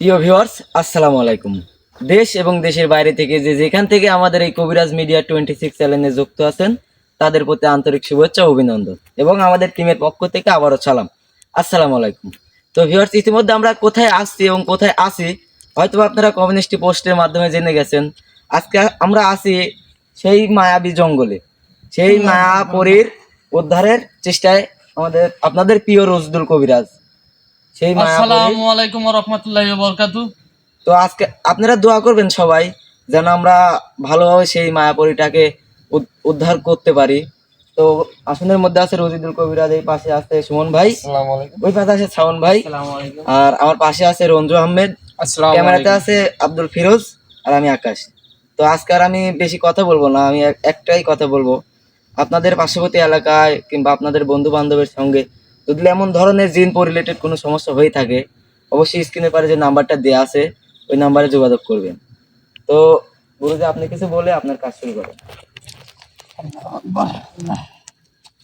প্রিয় ভিউয়ার্স, আসসালামু আলাইকুম। দেশ এবং দেশের বাইরে থেকে যেখান থেকে আমাদের এই কবিরাজ মিডিয়া 26 চ্যানেলে যুক্ত আছেন, তাদের প্রতি আন্তরিক শুভেচ্ছা ও অভিনন্দন এবং আমাদের টিমের পক্ষ থেকে আবারও সালাম। আসসালামু আলাইকুম। তো ভিউয়ার্স, ইতিমধ্যে আমরা কোথায় আসছি এবং কোথায় আছি হয়তো আপনারা কমিউনিস্ট পোস্টের মাধ্যমে জেনে গেছেন। আজকে আমরা আছি সেই মায়াবী জঙ্গলে, সেই মায়াপুরীর উদ্ধারের চেষ্টায় আপনাদের প্রিয় রোজদুল কবিরাজ সেই মায়াপুরী। আসসালামু আলাইকুম ওয়া রাহমাতুল্লাহি ওয়া বারাকাতুহু। তো আজকে আপনারা দোয়া করবেন সবাই, যেন আমরা ভালোভাবে সেই মায়াপুরীটাকে উদ্ধার করতে পারি। তো আসনের মধ্যে আছে রজিদুল কবিরাজ, এই পাশে আছে সুমন ভাই, আসসালামু আলাইকুম। ওই পাশে আছে শাওন ভাই, আসসালামু আলাইকুম। আর আমার পাশে আছে রঞ্জু আহমেদ, আসসালামু ক্যামেরাতে আলাইকুম। আছে আব্দুল ফিরোজ, আর আমি আকাশ। তো আজকে আর আমি বেশি কথা বলবো না, আমি একটাই কথা বলবো। আপনাদের পার্শ্ববর্তী এলাকায় কিংবা আপনাদের বন্ধু বান্ধবের সঙ্গে যদি এমন ধরনের জিন রিলেটেড কোনো সমস্যা হয়ে থাকে, অবশ্যই স্ক্রিনের পারে যে নাম্বারটা দেওয়া আছে ওই নাম্বারে যোগাযোগ করবেন। তো গুরুজি, আপনি কিছু বলে আপনার কাজ শুরু করেন।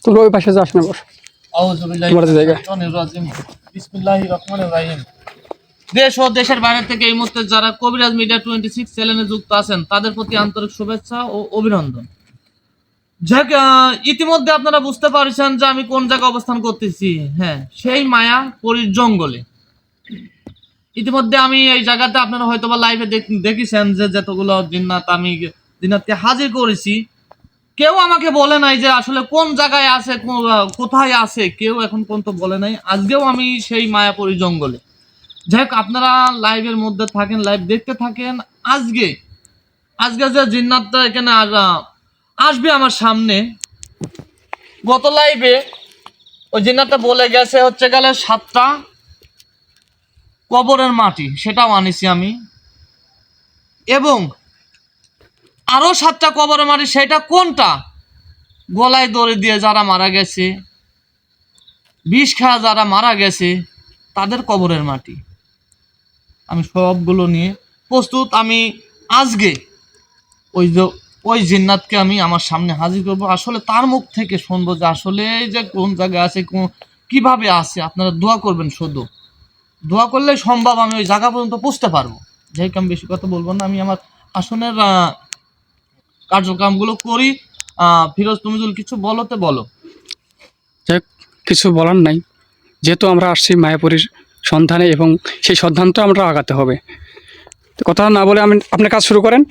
তোমরা ওই পাশে যাস না, বস আউযু বিল্লাহি তোমার মিনাশ জায়গা। শাইতানির রাজিম। বিসমিল্লাহির রহমানির রহিম। দেশ ও দেশের বাইরে থেকে এই মুহূর্তে যারা কবিরাজ মিডিয়া 26 চ্যানেলে যুক্ত আছেন তাদের প্রতি আন্তরিক শুভেচ্ছা ও অভিনন্দন। যাক, ইতিমধ্যে আপনারা বুঝতে পারছেন যে আমি কোন জায়গায় অবস্থান করতেছি। হ্যাঁ, সেই মায়া পরীর জঙ্গলে। ইতিমধ্যে আমি এই জায়গাতে আপনারা হয়তোবা লাইভে দেখেছেন যে যতগুলো জিন্নাত আমি জিন্নাতকে হাজির করেছি। কেউ আমাকে বলে নাই যে আসলে কোন জায়গায় আছে, কোথায় আছে, কেউ এখন পর্যন্ত বলে নাই। আজকেও আমি সেই মায়াপুরী জঙ্গলে। যাই হোক, আপনারা লাইভের মধ্যে থাকেন, লাইভ দেখতে থাকেন। আজকে আজকে যে জিন্নাতটা এখানে আসবে আমার সামনে, গত লাইভে ওই জিন্নাতটা বলে গেছে হচ্ছে গেলে 7টা কবরের মাটি, সেটাও আনিছি আমি। এবং আরো 7টা কবরের মাটি, সেটা কোনটা? গলায় দড়ি দিয়ে যারা মারা গেছে, বিষ খাওয়া যারা মারা গেছে, তাদের কবরের মাটি। আমি সবগুলো নিয়ে প্রস্তুত। আমি আজকে ওই যে ওই জিন্নাতকে আমি আমার সামনে হাজির করবো। আসলে তার মুখ থেকে শুনবো যে আসলে এই যে কোন জায়গায় আছে, কিভাবে আছে। আপনারা দোয়া করবেন, শুধু দোয়া করলে সম্ভব আমি ওই জায়গা পর্যন্ত পৌঁছতে পারবো। যাই হোক, আমি বেশি কথা বলবো না, আমি আমার আসনের কার্যক্রমগুলো করি। ফিরোজ, তুমি যদি কিছু বলতে বলো। যাই হোক, কিছু বলার নাই, যেহেতু আমরা আসছি মায়াপুরীর সন্ধানে এবং সেই সন্ধানটা আমরা আগাতে হবে। তো কথা না বলে আমি আপনার কাজ শুরু করেন।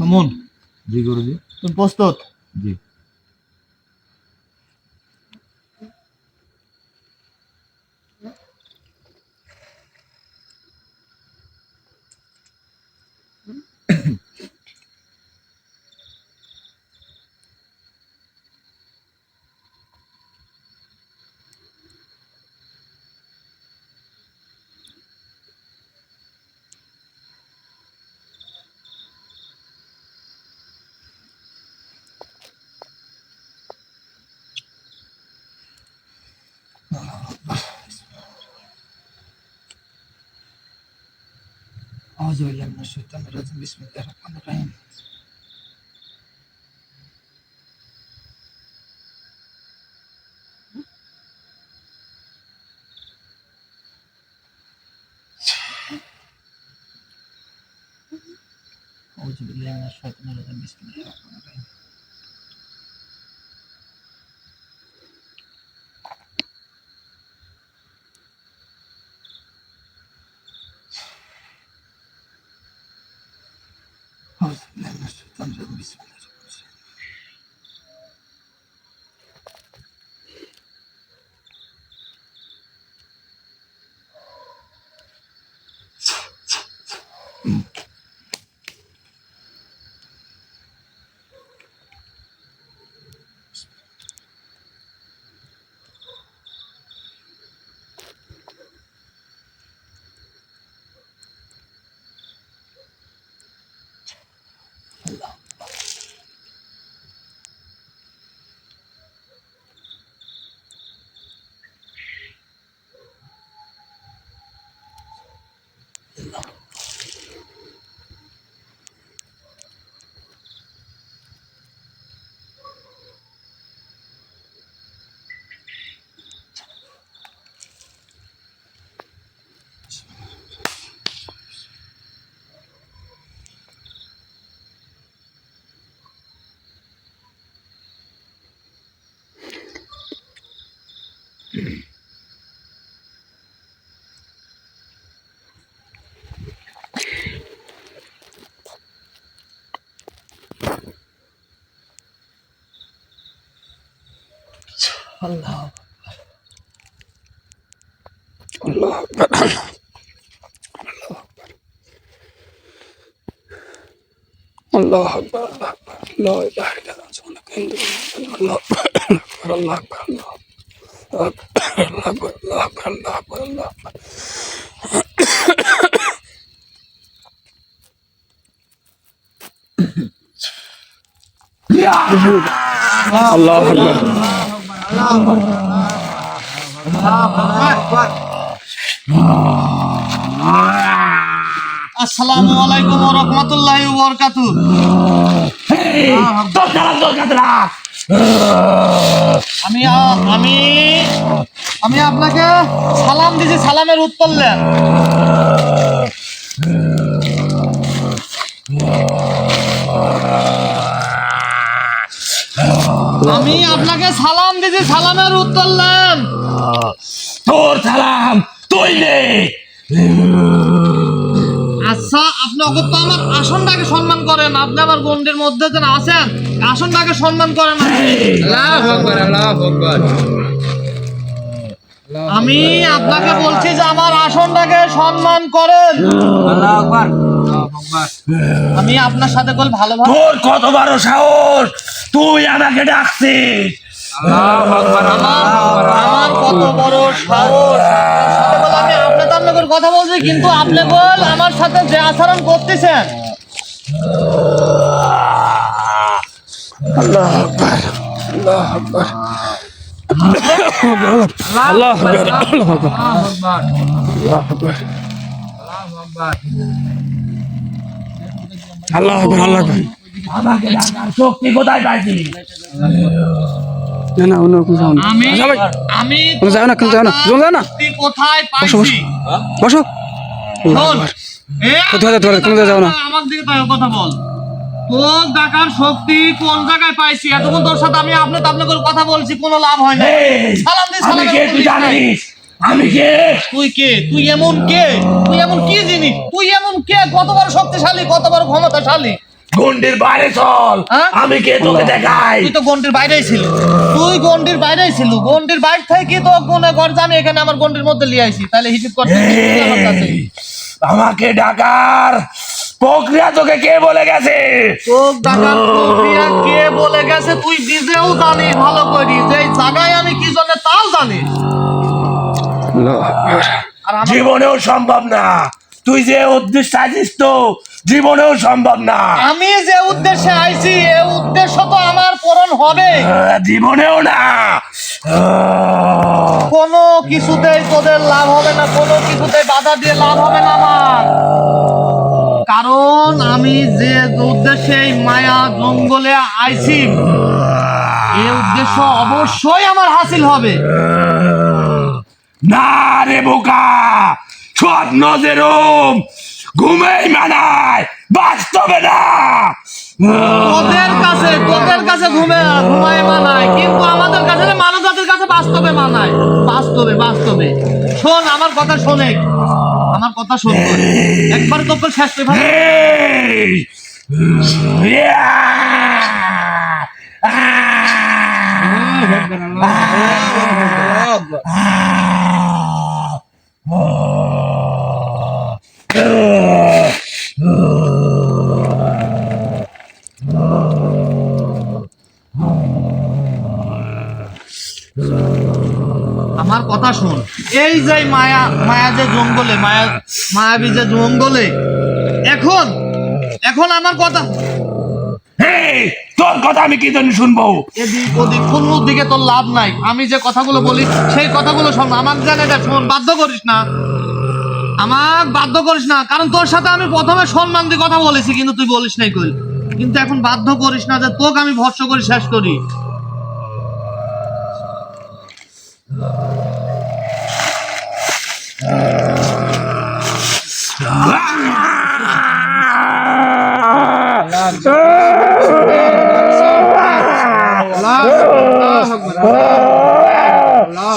মামুন, জি গুরুজি। তুমি প্রস্তুত? জি। আউযু বিল্লাহি মিনাশ শাইতানির রাজিম, বিসমিল্লাহির রহমানির রহিম। আউযু বিল্লাহি মিনাশ শাইতানির রাজিম, বিসমিল্লাহির রহমানির রহিম। আউযু বিল্লাহি মিনাশ শাইতানির রাজিম, বিসমিল্লাহির রহমানির রহিম। আল্লাহ আল্লাহু আকবার। আল্লাহু আকবার। লা ইলাহা ইল্লাল্লাহ সুবহানাকা ইন্নী আল্লাহু আকবার। আল্লাহু আকবার। আল্লাহু আকবার। আল্লাহু আকবার। আল্লাহু আকবার। আল্লাহু আকবার। আল্লাহু আকবার। আসসালামু আলাইকুম ওয়া রাহমাতুল্লাহি ওয়া বারাকাতুহু। আমি আমি আমি আপনাকে সালাম দিছি, সালামের উত্তর দেন। আমি আপনাকে সালাম দিছি, সালামের উত্তর দেন। তোর সালাম তুই নে। আচ্ছা, আপনি অগত্য আমার আসনটাকে সম্মান করেন। আপনি আমার গন্ডের মধ্যে যেন আছেন, আসনটাকে সম্মান করেন। আল্লাহু আকবার, আল্লাহু আকবার। আমি আপনাকে বলছি যে আমার আসনটাকে সম্মান করেন। আল্লাহু আকবার, আল্লাহু আকবার। আমি আপনার সাথে বল ভালোভাবে। তোর কত বড় সাহস, তুই আমাকে ডাকছিস? আল্লাহু আকবার, আল্লাহু আকবার। আমার কত বড় সাহস! সাথে বল আমি আপনার করে কথা বলছি, কিন্তু আপনি বল আমার সাথে যে আচরণ করতেছেন। আল্লাহু আকবার। আল্লাহু আকবার। আল্লাহু আকবার। আল্লাহু আকবার। আল্লাহু আকবার, আল্লাহু আকবার। আল্লাহু আকবার। আল্লাহু আকবার। আল্লাহু আকবার। আমাকে ডাকার শক্তি কোথায় পাইছিস? না না, অন্য কোন যাও না। আমি আচ্ছা ভাই, আমি কোনো যাও না, কোনো যাও না, কোনো যাও না। শক্তি কোথায় বসো, পাইছি? বসো। শোন, কোথায় কোনো যাও না। আমার দিকে তাই কথা বল। তোর ডাকার শক্তি কোন জায়গায় পাইছি? এতক্ষণ তোর সাথে আমি আপনি করে কথা বলছি, কোনো লাভ হয় না। এই, সালাম দিস, আমি সালামের কে উত্তর তুই দিস নাই। জানিস? আমি কে? তুই কে? তুই এমন কে? তুই এমন কি জিনিস? তুই এমন কে? কত বড় শক্তিশালী, কত বড় ক্ষমতাশালী? গন্ডির বাইরে চল, হ্যাঁ? আমি কে তোকে দেখাই। তুই তো গন্ডির বাইরেই ছিল, তুই গন্ডির বাইরেই ছিল, গন্ডির বাইরে থেকে কি তো মনে কর যে আমি এখানে আমার গন্ডির মধ্যে নিয়ে আইছি, তাহলে হিসাব করতে কি আমার কাছে? আমাকে ডাকার প্রক্রিয়া তোকে কে বলে গেছে? তোর ডাকার প্রক্রিয়া কে বলে গেছে তুই নিজেও জানিস ভালো করে, যে এই জায়গায় আমি কি জন্য তাও জানিস। আল্লাহু আকবার। আর আমার জীবনেও সম্ভব না, তুই যে উদ্দেশ্য আছিস তো জীবনেও সম্ভব না। আমি যে উদ্দেশ্যে আইছি এই উদ্দেশ্য তো আমার পূরণ হবে, জীবনেও না। কোনো কিছুতেই তোদের লাভ হবে না, কোনো কিছুতেই বাধা দিয়ে লাভ হবে না আমার। কারণ আমি যে উদ্দেশ্যে এই মায়া জঙ্গলে আইছি এই উদ্দেশ্য অবশ্যই আমার হাসিল হবে। না রে বোকা, স্বপ্ন যেরম ঘুমেই মানায়, বাস্তবে না। তোদের কাছে ঘুমায় মানায়, কিন্তু আমাদের কাছে মানব জাতির কাছে বাস্তবে মানায়, বাস্তবে। শোন আমার কথা, শোনে আমার কথা শোন, একবার তোকে শেষ করে ফেল। এই! ইয়া! আমার কথা শোন, এই যে মায়া যে জঙ্গলে মায়াবী যে জঙ্গলে এখন আমার কথা, এই! তোর কথা আমি কি জন্য শুনবো? এদিক ওদিক কোন দিকে তোর লাভ নাই, আমি যে কথাগুলো বলি সেই কথাগুলো শোন, আমাকে জানে এটা শোন, বাধ্য করিস না, কারণ তোর সাথে আমি প্রথমে সম্মান দিয়ে কথা বলেছি, কিন্তু তুই বলিস নাই কই, কিন্তু এখন বাধ্য করিস না যে তোকে আমি ভৎস করে শেষ করি।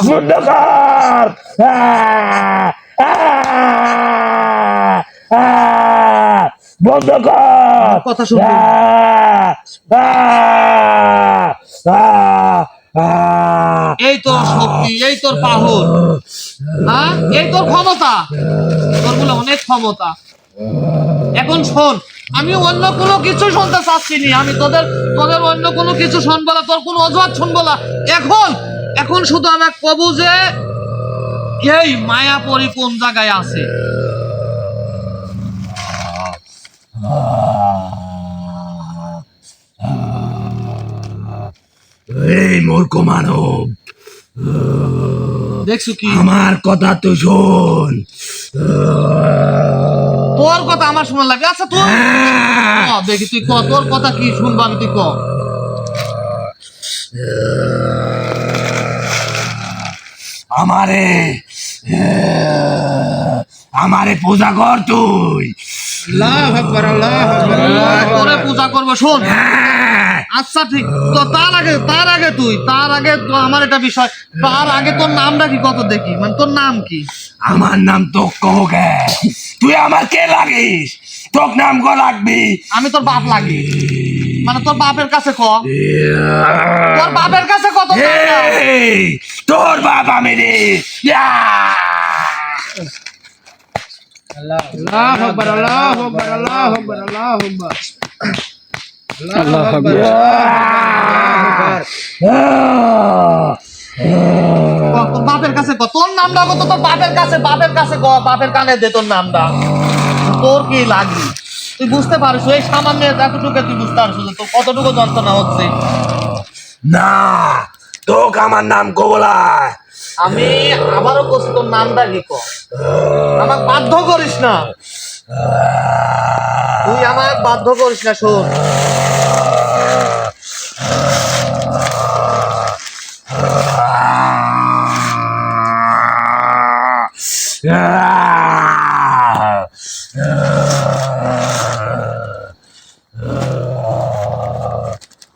মুন্ডকার! বন্ধ কর! কথা শুন। এই তোর শক্তি, এই তোর পাহর, হ্যাঁ, এই তোর ক্ষমতা, তোর বলে অনেক ক্ষমতা। এখন শোন, আমি অন্য কোনো কিছু শুনতে চাচ্ছি না, আমি তোদের অন্য কোনো কিছু শুনবো না, তোর কোনো অজুহাত শুনবো না। এখন শুধু আমাকে কবু যে এই মায়াপুরী কোন জায়গায় আছে। এই মূর্খ মানব, দেখছো কি আমার কথা তো শোন। তোর কথা আমার শোনা লাগবে? আচ্ছা তুই দেখি, তুই ক তোর কথা কি শুনবো আমি, তুই ক। আমারে পূজা কর তুই। আল্লাহু আকবার, আল্লাহু আকবার। তোরে পূজা করবো, শোন। আচ্ছা ঠিক তো, তার আগে তো আমার এটা বিষয়, তার আগে তোর নামটা কি কত দেখি, মানে তোর নাম কি? আমার নাম তো কবে, তুই আমার কে লাগিস? তোর নাম ক লাগবি? আমি তোর বাপ লাগি, মানে তোর বাপের কাছে ক, তোর বাপের কাছে কত নামটা? এই, তোর বাপ আমি রে। ইয়া! আল্লাহু আকবার, আল্লাহু আকবার, আল্লাহু আকবার, আল্লাহু আকবার। আল্লাহু আকবার। তোর বাপের কাছে ক, তোর নামটা কত, তোর বাপের কাছে ক, বাপের কানে দে তোর নামটা। তোর কি লাগবে তুই বুঝতে পারছ? এই সামান্য এতটুকু তুই বুঝতে পারছ যে তোর কতটুকু যন্ত্রণা হচ্ছে? না, তোকে আমার নাম কবলায়। আমি আবারও বলছি, তোর নামটা কি ক, আমাকে বাধ্য করিস না, তুই আমাকে বাধ্য করিস না। শোন,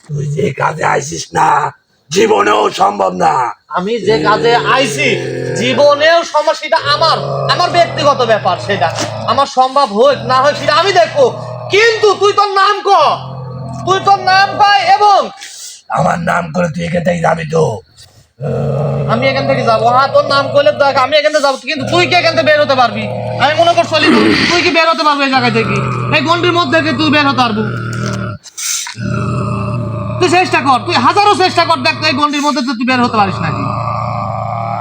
তুই যে কাজে আইসিস না জীবনেও সম্ভব না। আমি যে কাজে আইছি জীবনেও সমস্যাটা আমার ব্যক্তিগত ব্যাপার, সেটা আমার সম্ভব হোক না হোক সেটা আমি দেখবো, কিন্তু তুই তোর নাম ক, তুই তোর নাম কয় এবং আমার নাম করে তুই এখান থেকে যাবি তো? আমি এখান থেকে যাবো। হ্যাঁ, তোর নাম করলে দেখ আমি এখান থেকে যাবো, কিন্তু তুই কি এখান থেকে বের হতে পারবি? আমি মনে কর চলি, তুই কি বের হতে পারবি এই জায়গা থেকে? এই গন্ডির মধ্যে থেকে তুই বের হতে পারবো? তুই চেষ্টা কর, তুই হাজারো চেষ্টা কর, দেখ এই গন্ডির মধ্যে তুই বের হতে পারিস নাকি।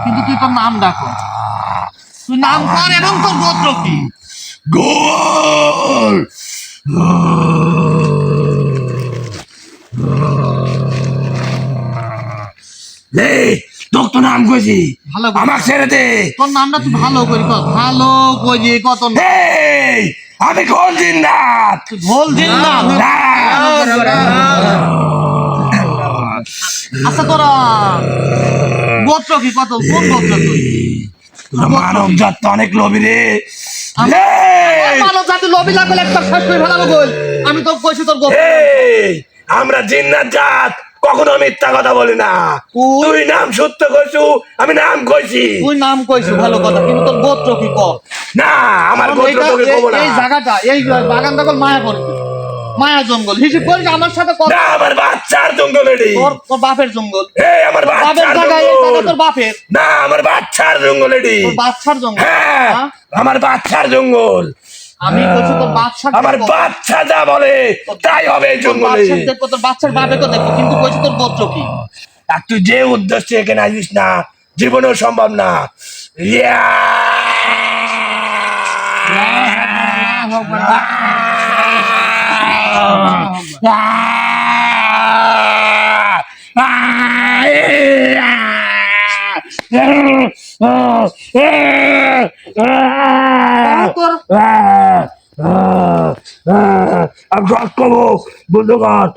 কিন্তু তুই তোর নাম ডাকো, তুই নাম কর এবং তোর গোত্র কি? গোল লে তোর তো নাম কইছি, ভালো করে আমার কর। ছেড়ে দে। তোর নামটা তুই ভালো করে কর, ভালো করে কত এই আমি কোন জিন্নাত? ভোল দিন না। আচ্ছা তোরা গোত্র কি, কত কোন গোত্র তুই? তোর মানব জাত তো অনেক লোভী রে। মানব জাতি লোভী লাগলে একটা শেষ করে ফেলাবো বল। আমি তো কইছি তোর গোত্র। এই আমরা জিন্নাত জাত কখনো মিথ্যা কথা বলি না। তুই নাম সত্য কইছু, আমি নাম কইছি। তুই নাম কইছিস ভালো কথা, কিন্তু তোর গোত্র কি ক? না আমার গোত্র তোকে কব না। এই জায়গাটা, এই বাগানটা কল মায়া করবি, মায়া জঙ্গল হিসেব করিস আমার সাথে কত? না আমার বাচ্চার জঙ্গল এটি। তোর বাপের জঙ্গল। এই আমার বাপের বাচ্চার জায়গা, এই জায়গা জঙ্গল। তোর বাপের। না আমার বাচ্চার জঙ্গল এটি। তোর বাচ্চার জঙ্গল। হ্যাঁ হ্যাঁ? আমার বাচ্চার জঙ্গল। আমি কইছি তোর বাচ্চা, আমার বাচ্চা যা বলে তাই হবে এই জঙ্গলে। দেখবো, তোর বাচ্চার বাপেকে দেখবো, কিন্তু কইছি তোর গোত্র কি? আর তুই যে উদ্দেশ্যে এখানে আসিস না, জীবনেও সম্ভব না। ইয়া! I'm not coming, Bundagat.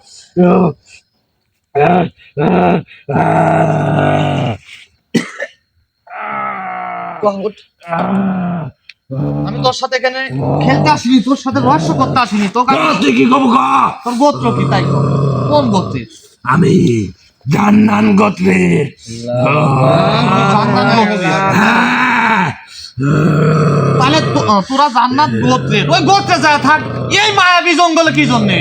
আমি তোর সাথে এখানে খেলতে আসিনি, তোর সাথে রহস্য করতে আসিনি। তোকে তুই কি কব কা? তোর গোত্র কি তাই কর। কোন গোত্রের? আমি জান্নান গোত্রের। জান্নাত গোত্রের। তাহলে তোরা জান্নাত গোত্রের, ওই গোত্রে যায় থাক। এই মায়াবী জঙ্গলে কি জন্যে?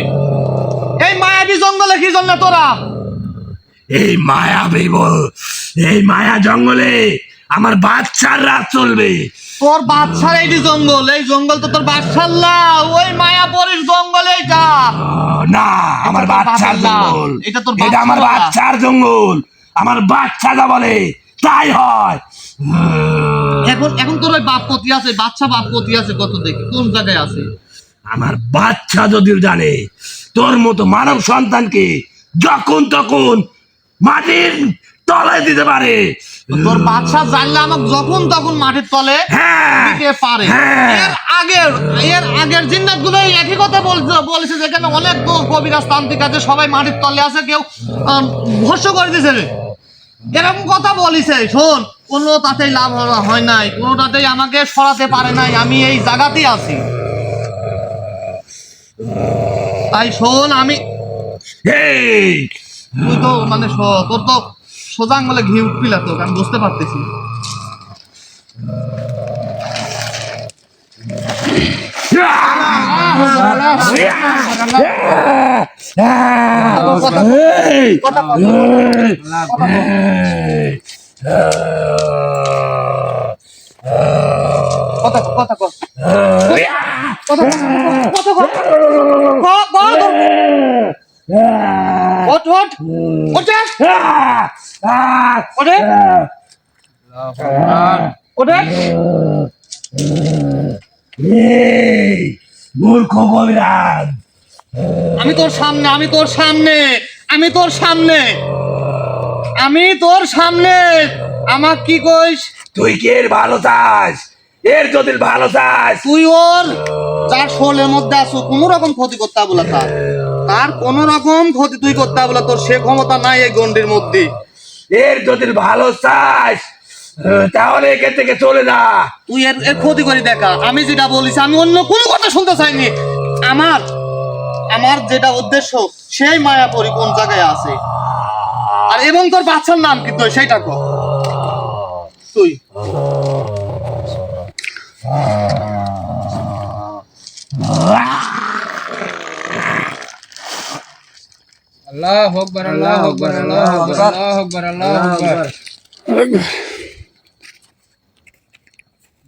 এই মায়াবী জঙ্গলে কি জন্য তোরা? এই মায়া বল, এই মায়া জঙ্গলে আমার বাচ্চার রাত চলবে। তোর বাচ্চার এই জঙ্গল, এই জঙ্গল তো তোর বাচ্চার না, ওই মায়াপুরীর জঙ্গল এইটা। না আমার বাচ্চার জঙ্গল, এটা আমার বাচ্চার জঙ্গল। আমার বাচ্চা যা বলে তাই হয়। এখন এখন তোর ওই বাপ পতি আছে, বাচ্চা বাপ পতি আছে, কত দেখি কোন জায়গায় আছে? আমার বাচ্চা যদি জানে তোর মতো মানব সন্তানকে যখন তখন মাটির তলায় দিতে পারে। তোর বাচ্চা জানলে আমাকে যখন তখন মাটির তলে দিতে পারে। এর আগের জিন্নাত গুলো একই কথা বলেছে, যেখানে অনেক কবিরাজ তান্ত্রিক আছে, সবাই মাটির তলে আছে, কেউ ভস্য করে দিয়েছে, এরকম কথা বলিছে। শোন, কোনো তাতেই লাভ হয় নাই, কোনোটাতেই আমাকে সরাতে পারে নাই, আমি এই জায়গাতেই আছি। তাই শোন, আমি তুই তো মানে তোর তো সোজা আঙ্গলে ঘি উঠপিলা, তো আমি বুঝতে পারতেছি। মূর্খ কবিরাজ, আমি তোর সামনে, আমি তোর সামনে, আমি তোর সামনে, আমি তোর সামনে। আমাক কি কইস? তুই কি এর ভালো চাস? এর যদি ভালো চাস তুই ওর যার শোলের মধ্যে আসো, কোন রকম ক্ষতি করতে বলা, তার কোন রকম ক্ষতি তুই করতে বলা, তোর সে ক্ষমতা নাই এই গন্ডির মধ্যে। এর যদি ভালো চাস তাহলে এখান থেকে চলে যা। তুই এর এর ক্ষতি করে দেখা। আমি যেটা বলিস, আমি অন্য কোনো কথা শুনতে চাইনি। আমার আমার যেটা উদ্দেশ্য, সেই মায়াপুরী কোন জায়গায় আছে, আর এবং তোর বাচ্চার নাম কি তুই সেইটা কর। তুই আল্লাহু আকবার আল্লাহু আকবার আল্লাহু আকবার আল্লাহু আকবার আল্লাহু আকবার।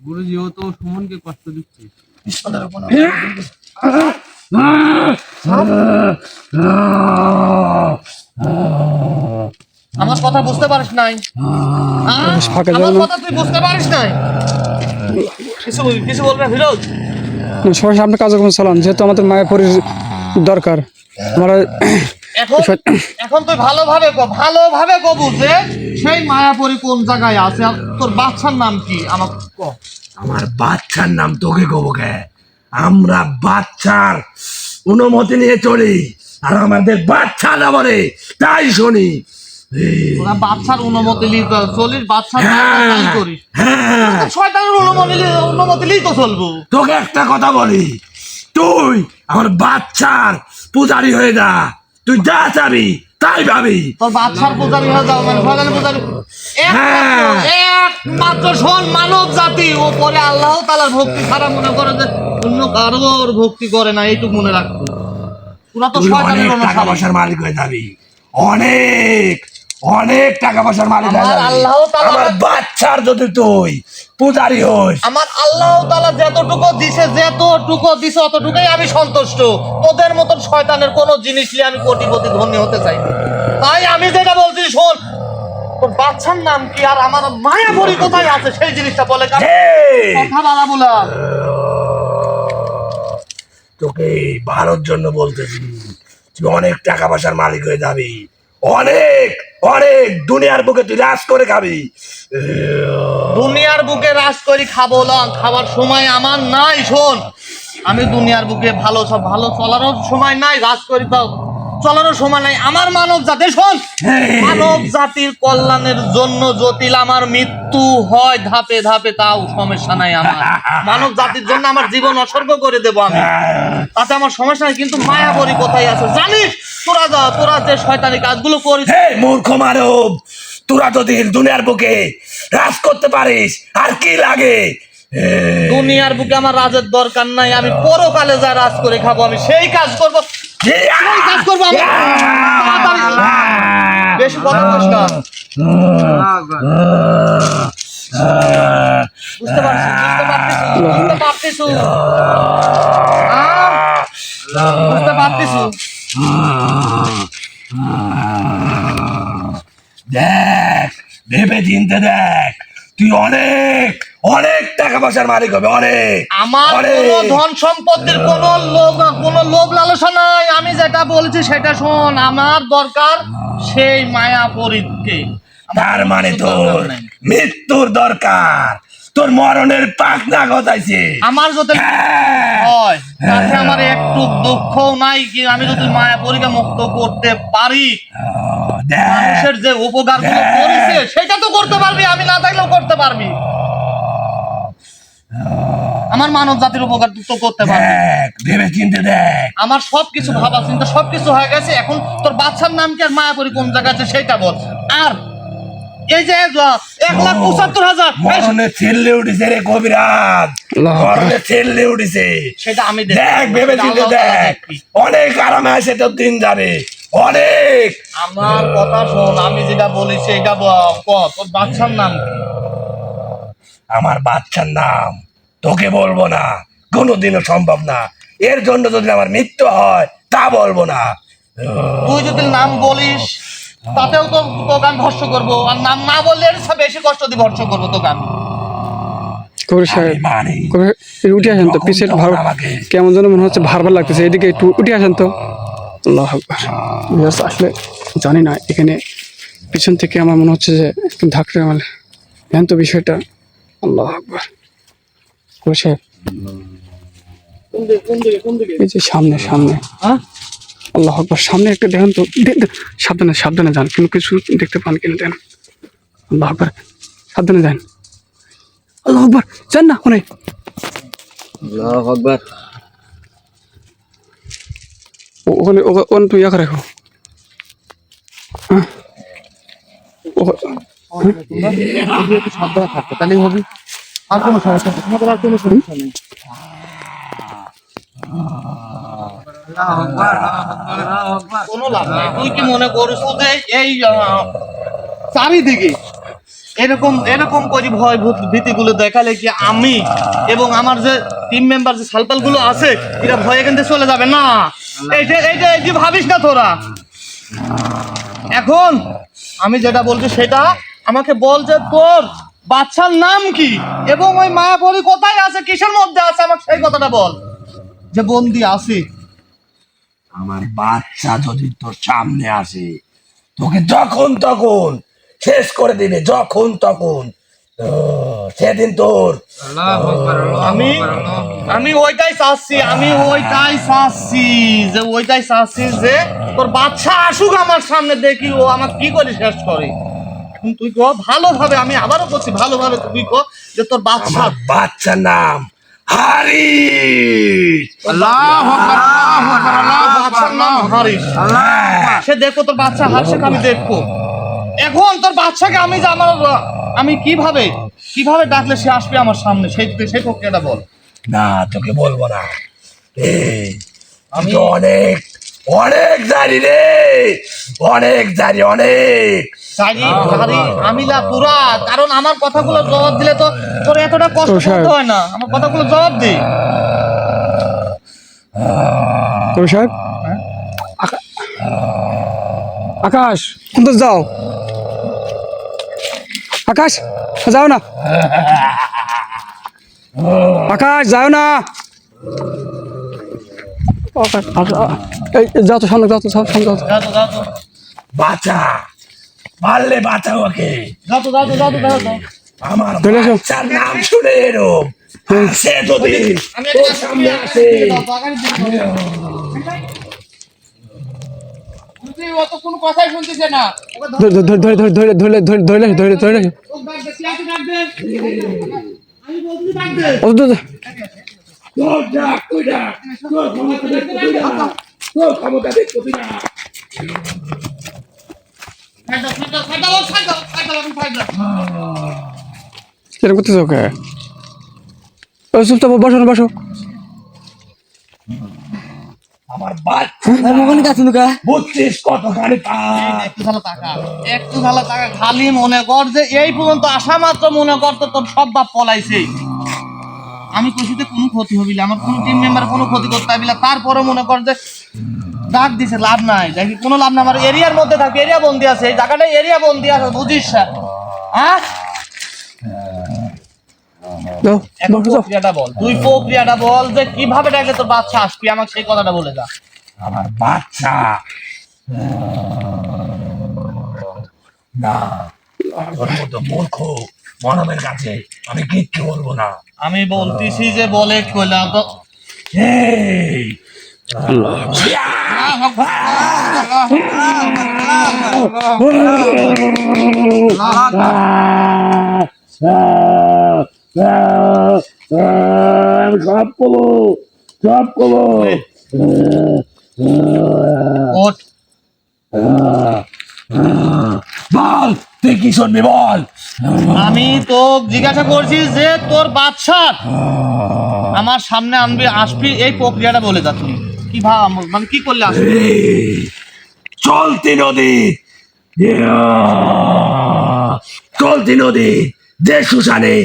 গুরুজি ও তো সুমনকে কষ্ট দিচ্ছে। আমার কথা বুঝতে পারিস নাই? ফাঁকা আমার যাবে না। কথা তুই বুঝতে পারিস নাই? কিছু বলবে ফিরোজ? সবাই সামনে কার্যক্রম চালান, যেহেতু আমাদের মায়াপুরীর দরকার। আমরা এখন এখন তুই ভালোভাবে কবু যে সেই মায়াপুরী কোন জায়গায় আছে, আর তোর বাচ্চার নাম কি আমার ক। আমার বাচ্চার নাম তোকে কব কে? আমরা বাচ্চার অনুমতি নিয়ে চলি, আর আমাদের বাচ্চা না বলে তাই শুনি। তোরা বাচ্চার অনুমতি লিয়ে চলিস, বাচ্চার হ্যাঁ, তাই করিস। হ্যাঁ। শয়তানের অনুমতি লিয়ে তো চলবো। তোকে একটা কথা বলি, তুই আমার বাচ্চার পূজারি হয়ে যা। তুই যা চাবি তাই ভাবি। তোর বাচ্চার পূজারি হয়ে যাও, মানে শয়তানের পূজারি। একমাত্র শোন, মানব জাতি ও পরে আল্লাহ তাআলার ভক্তি ছাড়া মনে করে যে অন্য কারোর ভক্তি করে না, এইটুকু মনে রাখতো। তোরা তো তুই শয়তানের অনেক টাকা অনুসারী। পয়সার মালিক হয়ে যাবি, অনেক অনেক টাকা পয়সার মালিক হয়ে আমার যাবি। আল্লাহ তাআলা- আমার বাচ্চার যদি তুই পূজারি হোস, আমার আল্লাহ তাআলা যতটুকু দিছে অতটুকুই আমি সন্তুষ্ট। তোদের মতন শয়তানের কোন জিনিস নিয়ে আমি কোটিপতি ধনী হতে চাই না। তাই আমি যেটা বলছি শোন, তোর বাচ্চার নাম কি আর আমার মায়াপুরী কোথায় আছে সেই জিনিসটা বলে। কারণ এই, কথা বাড়া বলা। তোকে ভালোর জন্য বলতেছি, তুই অনেক টাকা পয়সার মালিক হয়ে যাবি, অনেক অনেক দুনিয়ার বুকে তুই রাজ করে খাবি। দুনিয়ার বুকে রাজ করি খাবো না, খাবার সময় আমার নাই। শোন, আমি দুনিয়ার বুকে ভালো চলারও সময় নাই, রাজ করি তাও চলারও সময় নাই। আমার মানব জাতি, শোন, মানব জাতির কল্যাণের জন্য জটিল আমার মৃত্যু হয় ধাপে ধাপে, তাও সমস্যা নাই। আমার মানব জাতির জন্য আমার জীবন উৎসর্গ করে দেবো আমি, তাতে আমার সমস্যা নাই। কিন্তু মায়াবরী কোথায় আছে জানিস? তোরা যে শয়তানি কাজগুলো করিস। হে মূর্খ মানব, তোরা যদি দুনিয়ার বুকে রাজ করতে পারিস আর কি লাগে? দুনিয়ার বুকে আমার রাজের দরকার নাই, আমি পরকালে যা রাজ করে খাবো আমি সেই কাজ করবো। সেই কাজ করবো আমি। তাড়াতাড়ি। বেশি কথা বলিস না। বুঝতে পারছিস? বুঝতে পারছিস? দেখ, ভেবে চিনতে দেখ, তুই অনেক অনেক টাকা পয়সার মালিক হবে, অনেক। আমার কোনো ধন সম্পত্তির কোনো লোভ লালসা নাই। আমি যেটা বলছি সেটা শোন, আমার দরকার সেই মায়াপুরীকে। তার মানে তোর মৃত্যুর দরকার, তোর মরণের পাখনা গজাইছে। আমার যদি হয় তাতে আমার একটু দুঃখও নাই, কি আমি যদি মায়াপুরীকে মুক্ত করতে পারি, দেখ, মানুষের যে উপকার গুলো করেছে সেটা তো করতে পারবি, আমি না থাকলেও করতে পারবি। আমার মানব জাতির উপকার তো করতে পারবি। দেখ, ভেবে চিনতে দেখ। আমার সবকিছু ভাবা চিন্তা সবকিছু হয়ে গেছে। এখন তোর বাচ্চার নাম কি আর মায়াপুরী কোন জায়গা আছে সেটা বল। আর এই যে 1,75,000 মরণে ছেলে উঠেছে রে কবিরাজ, মরণে ছেলে উঠেছে। সেটা আমি দেখ, ভেবে চিনতে দেখ, অনেক আরামে আসে তোর দিন যাবে, অনেক। আমার কথা শোন, আমি যেটা বলি সেটা তোর বাচ্চার নাম কি? আমার বাচ্চার নাম তোকে বলবো না, কোনোদিনও সম্ভব না। এর জন্য যদি আমার মৃত্যু হয় তা বলবো না। তুই যদি নাম বলিস তাতেও তো তোকে আমি ভর্ষ করবো, আর নাম না বললে এর চেয়ে বেশি কষ্ট দিয়ে ভর্ষ করবো তোকে আমি। কবির সাহেব, আমি মানি। কবির উঠে আসেন তো, পিছিয়ে একটু ভালো কেমন যেন মনে হচ্ছে, ভার লাগতেছে। এদিকে একটু উঠে আসেন তো। আল্লাহ আকবার। Just আসলে জানি না, এখানে পিছন থেকে আমার মনে হচ্ছে যে একটু ধাক্কা মারলে জান তো বিষয়টা। আল্লাহ আকবার। কবির সাহেব, এই যে সামনে সামনে, আল্লাহ আকবার, সামনে একটা দেখেন তো। সাবধানে সাবধানে যান, কিন্তু কিছু দেখতে পান কিনা দেন। আল্লাহ আকবার, সাবধানে যান। আল্লাহ আকবার, যান না ওখানে। আল্লাহু আকবার। ওখানে ওখানে তুই একা রাখো। সাবধানে থাকতে তাহলেই হবে। আর কোনো সমস্যা নেই, তোমাদের আর কোনো সমস্যা নেই। কোনো লাভ নেই। তুই কি মনে করিস যে এই চারিদিকে এরকম এরকম করে ভয় ভীতিগুলো দেখালে কি আমি এবং আমার যে টিম মেম্বার যে সালপাল গুলো আছে এরা ভয় এখান থেকে চলে যাবে না? এই যে ভাবিস না তোরা। এখন আমি যেটা বলছি সেটা আমাকে বল যে তোর বাচ্চার নাম কি এবং ওই মায়াপুরী কোথায় আছে, কিসের মধ্যে আছে, আমাকে সেই কথাটা বল। যে বন্দি আছে আমার বাচ্চা যদি তোর সামনে আসে তোকে যখন তখন শেষ করে দিবে, যখন তখন সেদিন তোর আমি ওইটাই চাচ্ছি যে তোর বাচ্চা আসুক আমার সামনে, দেখি ও আমাকে কি করে শেষ করে। এখন তুই কো ভালোভাবে, আমি আবারও বলছি ভালোভাবে তুই কো যে তোর বাচ্চা আমার বাচ্চার নাম হারিস। বাচ্চার নাম হারিস। সে দেখো তোর বাচ্চা হাসে, আমি দেখবো। এখন তোর বাচ্চাকে আমি কিভাবে ডাকলে সে আসবে আমার সামনে, সেই প্রক্রিয়াটা বল। না তোকে বলবো না, আমি তো অনেক অনেক জানি রে, অনেক জানি, অনেক আমি না তোরা, কারণ আমার কথাগুলো জবাব দিলে তো তোর এতটা কষ্ট করতে হয় না। আমার কথাগুলো জবাব দে। কবি সাহেব, আকাশ তো যাও, আকাশ যাও না, আকাশ যাও না, যাও তো সামনে, যাও তো সামনে, যাও তো। বাচ্চা মারলে বাচ্চা ওকে, আমার চলে এসো। বাচ্চার নাম শুনে এরম সে যদি তোর সামনে আসে কোনো কথাই শুনতেছে না। ধরে তোর ডাক, তুই ডাক, তোর ক্ষমতা দেখ, তুই ডাক, তোর ক্ষমতা দেখ, তুই ডাক। কিরকম করতেছ ওকে? চুপ তো, বসো না, বসো। আমার বাচ্চা বুঝছিস কতখানি পাপ। একটু ঝালা টাকা খালি মনে কর যে এই পর্যন্ত আসা মাত্র মনে কর তো তোর সব বাপ পলাইছে। আমি কইতে কোনো ক্ষতি হবিলা, আমার কোনো টিম মেম্বার কোনো ক্ষতি করতে হবিলা, তারপরে মনে কর যে ডাক দিছে, লাভ নাই, দেখি কোনো লাভ নাই। আমার এরিয়ার মধ্যে থাকবে, এরিয়া বন্দি আছে, এই জায়গাটা এরিয়া বন্দি আছে, বুঝিস? হ্যাঁ, প্রক্রিয়াটা বল, তুই প্রক্রিয়াটা বল যে কিভাবে ডাকে তোর বাচ্চা আসবি, আমাকে সেই কথাটা বলে যা। আমার বাচ্চা না, তোর মতো মূর্খ মনমের কাছে আমি কিচ্ছু বলবো না। আমি বলতেছি যে বলে কইলা তো এই আমি সব করবো, সব করবো। ওঠ, বল তুই কি শুনবি, বল। আমি তো জিজ্ঞাসা করছি যে তোর বাচ্চা আমার সামনে আসবি, এই প্রক্রিয়াটা বলে যা। তুই কি মানে কি করলে আসবি? চলতি নদী, চলতি নদী যে শ্মশানে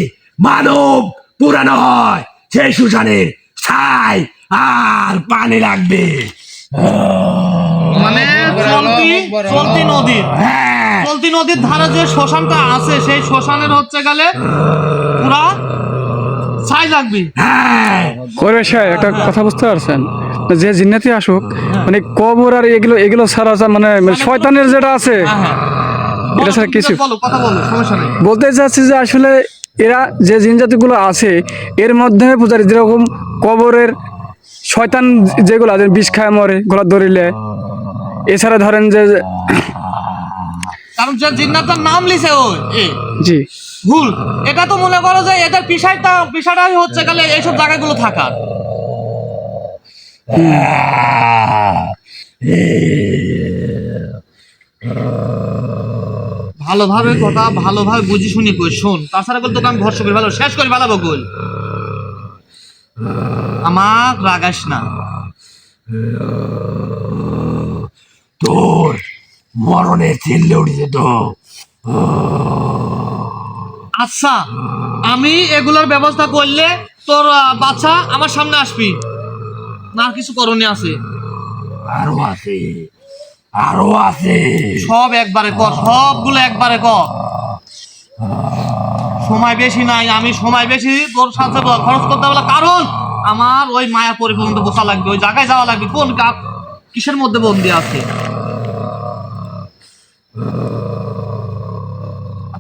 মানব পুরানো হয়, সেই শ্মশানের ছাই আর পানি লাগবে। মানে চলতি নদীর, হ্যাঁ, চলতি নদীর ধারে যে শ্মশানটা আছে সেই শ্মশানের হচ্ছে গেলে পুরা ছাই লাগবে। হ্যাঁ, করবে সাহেব, একটা কথা বুঝতে পারছেন? যে জিন্নাতি আসুক, মানে কবর আর এগুলো ছাড়া মানে শয়তানের যেটা আছে, এটা ছাড়া কিছু বলো, কথা বলো, সমস্যা নেই। বলতে চাচ্ছি যে আসলে এরা যে জিনজাতিগুলো আছে এর মাধ্যমে পূজারি যেরকম কবরের শয়তান যেগুলো আছে, বিষ খায় মরে গোলা ধরিলে, এছাড়া ধরেন যে কারণ যে জিন্নাতের নাম লিছে ওই জি ভুল, এটা তো মনে করো যে এদের বিষয়টাই হচ্ছে গেলে এইসব জায়গাগুলো থাকা। ভালোভাবে কথা ভালোভাবে বুঝি শুনি কই শোন, তাছাড়া বলতো আমি ভরসা করি ভালো শেষ করি ভালো বকুল। আমার রাগাস না, তোর মরণের চিল্লে উঠেছে তো। আচ্ছা, আমি এগুলোর ব্যবস্থা করলে তোর বাচ্চা আমার সামনে আসবি না? আর কিছু করণীয় আছে? আরো আছে, আরো আছে। সব একবারে কর, সবগুলো একবারে কর। সময় বেশি নাই, আমি সময় বেশি তোর সাথে খরচ করতে পারলাম, কারণ আমার ওই মায়াপুরি পর্যন্ত বসা লাগবে, ওই জায়গায় যাওয়া লাগবে। কোন কিসের মধ্যে বন্দি আছে?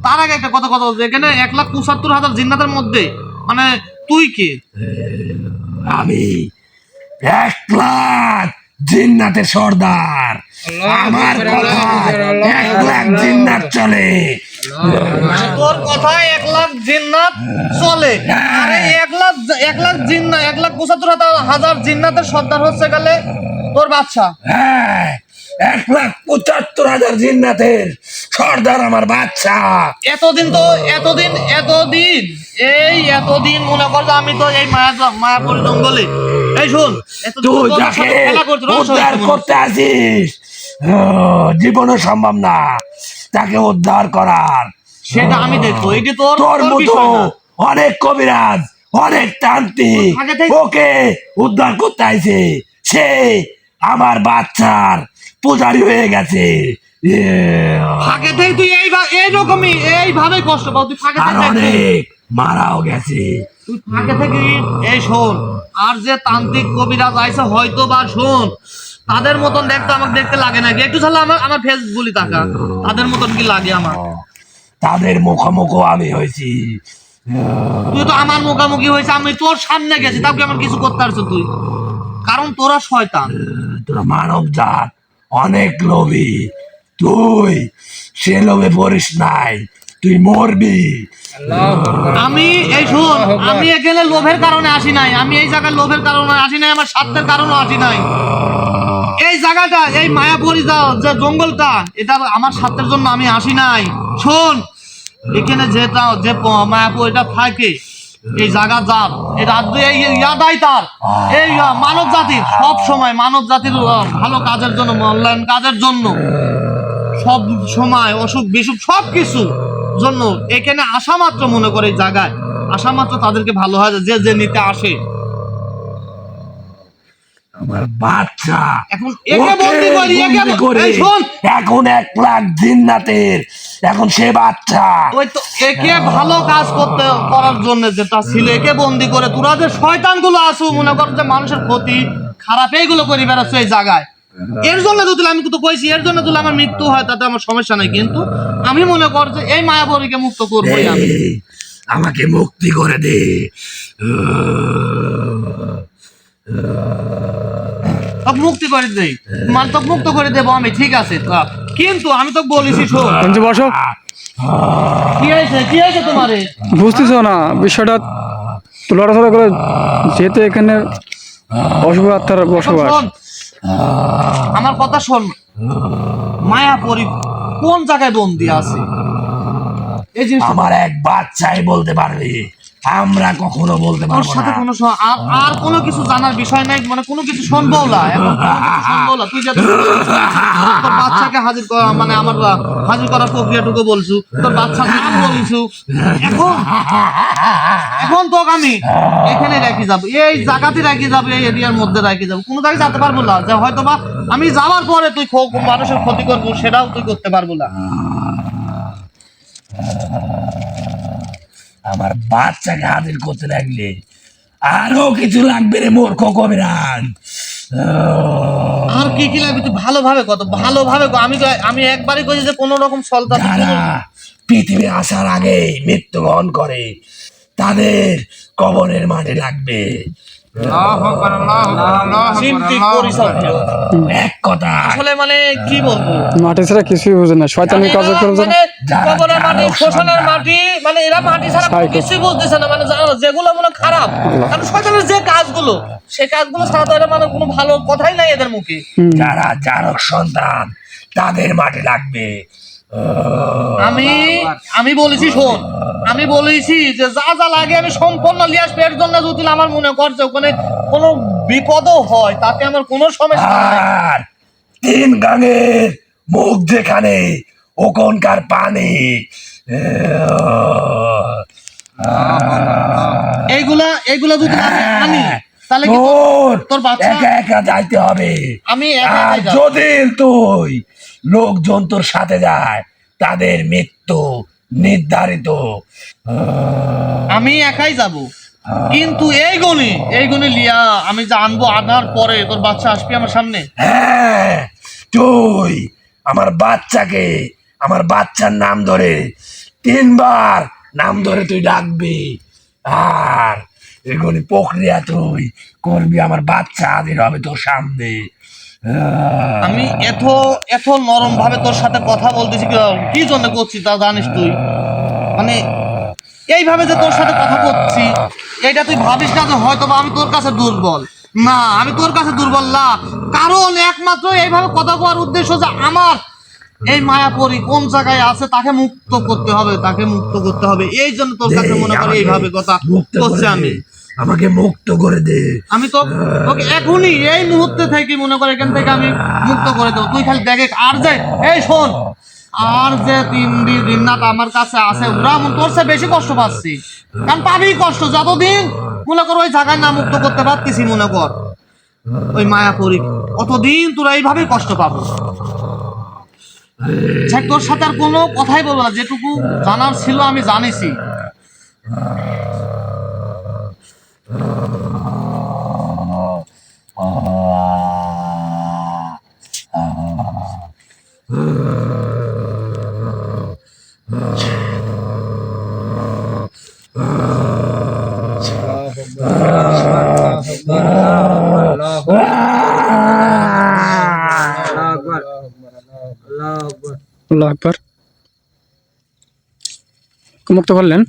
তার আগে একটা কথা এখানে 1,75,000 জিন্নাতের মধ্যে মানে তুই কে? আমি 1,00,000 জিন্নাতের সর্দার। আমার কথায় 1,00,000 জিন্নাত চলে। তোর কথায় 1,00,000 জিন্নাত চলে? আরে 1,00,000 জিন্নাত, 1,75,000 জিন্নাতের সর্দার হচ্ছে গেলে তোর বাচ্চা। হ্যাঁ, 1,75,000 জিন্নাতের সর্দার আমার বাচ্চা। এতদিন মনে কর যে আমি তো এই মায়াপুর জঙ্গলে, এই শোন, তুই যাকে উদ্ধার করতে আসিস জীবনও সম্ভব না তাকে উদ্ধার করার। সেটা আমি দেখবো। এটি তোর তোর মতো বিষয় না। অনেক কবিরাজ, অনেক তান্ত্রিক আগে থেকে- ওকে উদ্ধার করতে আইছে। সে আমার বাচ্চার পূজারি হয়ে গেছে। ফাঁকে থেকে তুই এইভাবে কষ্ট পাও। তুই ফাঁকে আর থেকে অনেক মারাও গেছে। এই শোন, আর যে তান্ত্রিক কবিরাজ আইছে হয়তো বা শোন, তাদের মতন দেখতে আমাকে দেখতে লাগে না। একটু তাহলে আমার ফেস বলি টাকা, তাদের মতন কি লাগে আমার? তাদের মুখোমুখি আমি হয়েছি। তুই তো আমার মুখামুখি হয়েছে, আমি তোর সামনে গেছি, তাকে আমার কিছু করতে পারছো তুই? কারণ তোরা শয়তান। তোরা মানব জাত অনেক লোভী। তুই সে লোভে পড়িস নাই, তুই মরবি। আমি এই শোন, আমি এখানে লোভের কারণে আসি নাই, আমি এই জায়গায় লোভের কারণে আসি নাই, আমার স্বার্থের কারণে আসি নাই। এই জায়গাটা, এই মায়াপুরি যে জঙ্গলটা, এটা আমার স্বার্থের জন্য আমি আসি নাই। শোন, এখানে যে মায়াপুরিটা থাকে, এই জায়গা যার, এই রাজ্য ইয়াদাই তার, এই মানব জাতির সব সময় মানব জাতির ভালো কাজের জন্য, মূল্যায়ন কাজের জন্য, সব সময় অসুখ বিসুখ সব কিছু জন্য এখানে আসা মাত্র মনে করে, এই জায়গায় আসা মাত্র তাদেরকে ভালো হয় যে যে নিতে আসে। আমার বাচ্চা এখন একে বন্দি করি, এই শোন, এখন 1,00,000 জিন্নাতের, এখন সে বাচ্চা। ওই তো একে ভালো কাজ করার জন্য যেটা ছিল, একে বন্দি করে তোরা যে শয়তান গুলো আসু মনে কর যে মানুষের ক্ষতি খারাপ এইগুলো করে বেড়াচ্ছ এই জায়গায়। এর জন্য যদি আমি তো কইছি, এর জন্য যদি আমার মৃত্যু হয় তাতে আমার সমস্যা নাই, কিন্তু আমি মনে কর যে এই মায়াবরীকে মুক্ত করবোই আমি। এই, আমাকে মুক্তি করে দে। তোকে মুক্তি করে দেই, মানে তোকে মুক্ত করে দেবো আমি, ঠিক আছে, কিন্তু আমি তোকে বলেছি শোন। বসো। কি হয়েছে তোমারে? বুঝতেছো না বিষয়টা? লড়াচড়া করে যেহেতু এখানে অশুভ আত্মার বসবাস। শোন, আমার কথা শোন, মায়াপুরী কোন জায়গায় বন্দি আছে এই জিনিস আমার এক বাচ্চাই বলতে পারবে, আমরা কখনো বলতে তোর পারবো সাথে না। কোনো আর কোনো কিছু জানার বিষয় নাই, মানে কোনো কিছু শুনবও না, এখন কোনো কিছু শুনবও না। তুই যাতে তোর বাচ্চাকে হাজির করা, মানে আমার হাজির করার প্রক্রিয়াটুকু বলছু, তোর বাচ্চার নাম বলছু, এখন তোকে আমি এখানে রেখে যাবো, এই জায়গাতে রেখে যাবো, এই এরিয়ার মধ্যে রেখে যাবো, কোনো জায়গায় যেতে পারবো না, যে হয়তো বা আমি যাওয়ার পরে তুই মানুষের ক্ষতি করবো সেটাও তুই করতে পারবো না। আমার বাচ্চাকে হাজির করতে লাগলে আরো কিছু লাগবে রে মূর্খ কবিরাজ। আর কি লাগবে তুই ভালোভাবে কত ভালোভাবে আমি একবারই কই যে কোনো রকম সলতা যারা পৃথিবী আসার আগে মৃত্যুবরণ করে তাদের কবরের মাঠে লাগবে। চিন্তি করিস না। এক কথা, আসলে মানে কি বলবো, মাটি ছাড়া কিছুই বুঝে না, শয়তানি কাজ করে মানে কবরের মাটি, শ্মশানের মাটি, মানে এরা মাটি ছাড়া কোনো কিছুই বুঝতেছে না, মানে যেগুলো মনে খারাপ, কারণ শয়তানের যে কাজগুলো, সে কাজগুলো ছাড়া তো এরা মানে কোনো ভালো কথাই নাই এদের মুখে। যারা জারক সন্তান তাদের মাঠে লাগবে। আমি বলেছি শোন, আমি বলেছি যে যা যা লাগে আমি সম্পূর্ণ নিয়ে আসবো। এর জন্য যদি আমার মনে করছে ওখানে কোনো বিপদও হয় তাতে আমার কোনো সমস্যা নাই। আর 3 গাঙের মুখ যেখানে ওখানকার পানি এইগুলা যদি আমি আনি তাহলে কি তোর বাচ্চা একা একা যাইতে হবে। আমি একা আর একাই যাবো। যদি তুই লোকজন তোর সাথে যায় তাদের মৃত্যু নির্ধারিত। আমি একাই যাব, কিন্তু এইগুলি লিয়া আমি যে আনবো, আনার পরে তোর বাচ্চা আসবি আমার সামনে। হ্যাঁ, তুই আমার বাচ্চাকে, আমার বাচ্চার নাম ধরে 3 বার নাম ধরে তুই ডাকবি, আর এগুলি প্রক্রিয়া তুই করবি। আমার বাচ্চা হাজির হবে তোর সামনে। আমি এত নরম ভাবে তোর সাথে কথা বলতেছি কি জন্য করছি তা জানিস তুই? মানে এইভাবে যে তোর সাথে কথা বলছি এটা তুই ভাবিস না যে হয়তো বা আমি তোর কাছে দুর্বল। না, আমি তোর কাছে দুর্বল না, কারণ একমাত্র এইভাবে কথা বলার উদ্দেশ্য যে আমার এই মায়াপরি কোন জায়গায় আছে তাকে মুক্ত করতে হবে, তাকে মুক্ত করতে হবে। এই জন্য তোর কাছে মনে করি এইভাবে কথা করছি আমি। আমাকে মুক্ত করে দে। আমি তো তোকে এখনই এই মুহূর্তে থেকে মনে করে এখান থেকে আমি মুক্ত করে দেবো। তুই খালি দেখে আর যে এই শোন, আর যে 3 দিন রাত আমার কাছে আছে ওরা তোর চেয়ে বেশি কষ্ট পাচ্ছি। কারণ পাবি কষ্ট যতদিন মনে কর ওই জায়গায় না মুক্ত করতে পারতেছি, মনে কর ওই মায়াপুরি, অতদিন তোরা এইভাবেই কষ্ট পাবো। তোর সাথে আর কোনো কথাই বলবো না, যেটুকু জানার ছিল আমি জানিছি। আল্লাহু আকবার। মুক্ত করলেন।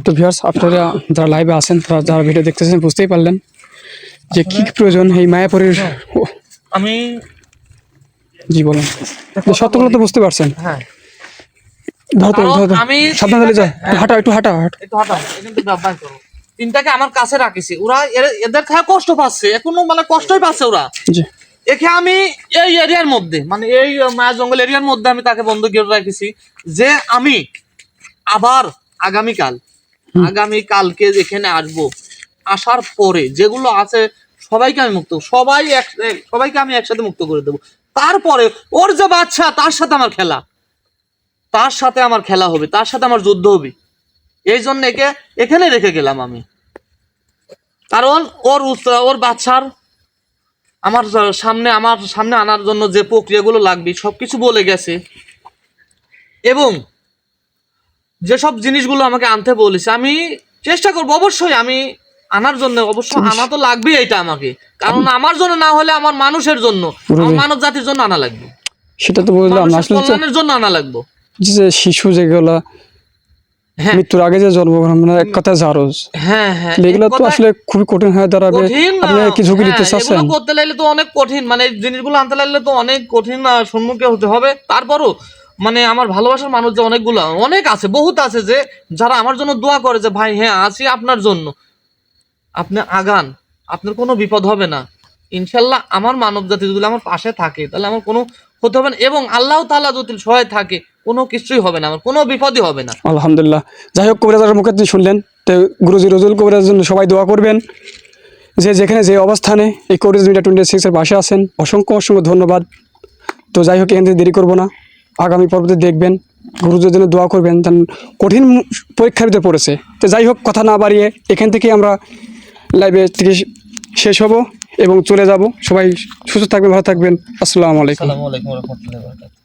তো ভিউয়ার্স, আপনারা যারা লাইভে আছেন, তারা যারা ভিডিও দেখতেছেন বুঝতেই পারলেন যে কি কি প্রয়োজন এই মায়াপুরীর। আমি জি বলেন, সত্যগুলো তো বুঝতে পারছেন। হ্যাঁ, আমি সাবধানে চলে যায়, একটু হাঁটা। একটু হাঁটাও, এখান থেকে ব্যবহার করো। 3টাকে আমার কাছে রাখিছি, ওরা এদের খায় কষ্ট পাচ্ছে, এখনো মানে কষ্টই পাচ্ছে ওরা। জি, একে আমি এই এরিয়ার মধ্যে, মানে এই মায়া জঙ্গল এরিয়ার মধ্যে আমি তাকে বন্ধ করে রাখেছি যে আমি আবার আগামীকালকে এখানে আসবো। আসার পরে যেগুলো আছে সবাইকে আমি সবাইকে আমি একসাথে মুক্ত করে দেবো। তারপরে ওর যে বাচ্চা তার সাথে আমার খেলা হবে, তার সাথে আমার যুদ্ধ হবে। এই জন্য এখানে রেখে গেলাম আমি, কারণ ওর বাচ্চার আমার সামনে আনার জন্য যে প্রক্রিয়াগুলো লাগবে সবকিছু বলে গেছে, এবং যেসব জিনিসগুলো আমাকে আনতে বলেছে আমি চেষ্টা করবো অবশ্যই আমি আনার জন্য। অবশ্যই আনা তো লাগবেই এটা আমাকে, কারণ আমার জন্য না হলে আমার মানুষের জন্য, আমার মানব জাতির জন্য আনা লাগবে। সেটা তো বুঝলাম, আসলে কল্যাণের জন্য আনা লাগবে। যে শিশু যেগুলো মৃত্যুর আগে যে জন্মগ্রহণ, মানে এক কথা জারজ, হ্যাঁ, এগুলো তো আসলে খুবই কঠিন হয়ে দাঁড়াবে। আপনি কি ঝুঁকি নিতে চাচ্ছেন? এগুলো করতে লাগলে তো অনেক কঠিন, মানে জিনিসগুলো আনতে লাগলে তো অনেক কঠিন সম্মুখীন হতে হবে। তারপরও মানে আমার ভালোবাসার মানুষ যে অনেক আছে, বহুত আছে যে যারা আমার জন্য দোয়া করে যে ভাই হ্যাঁ আছি আপনার জন্য, আপনি আগান, আপনার কোনো বিপদ হবে না ইনশাল্লাহ। আমার মানব জাতি যদি আমার পাশে থাকে তাহলে আমার কোনো হতে হবে না, এবং আল্লাহ তাআলা যদি সহায় থাকে কোনো কিছুই হবে না, আমার কোনো বিপদই হবে না। আলহামদুলিল্লাহ। যাই হোক, কবিরাজের মুখে আপনি শুনলেন, তো গুরুজি রজুল কবিরাজের জন্য সবাই দোয়া করবেন, যে যেখানে যে অবস্থানে এই কবিরাজ মিডিয়া 26-এর পাশে আছেন। অসংখ্য ধন্যবাদ। তো যাই হোক, এখান থেকে দেরি করবো না, আগামী পর্বতে দেখবেন, গুরুজির জন্য দোয়া করবেন। কঠিন পরীক্ষার ভিতরে পড়েছে। তো যাই হোক, কথা না বাড়িয়ে এখান থেকে আমরা লাইভে থেকে শেষ হব এবং চলে যাব। সবাই সুস্থ থাকবেন, ভালো থাকবেন। আসসালামু আলাইকুম। আসসালামু আলাইকুম ওয়া রাহমাতুল্লাহি ওয়া বারাকাতুহু।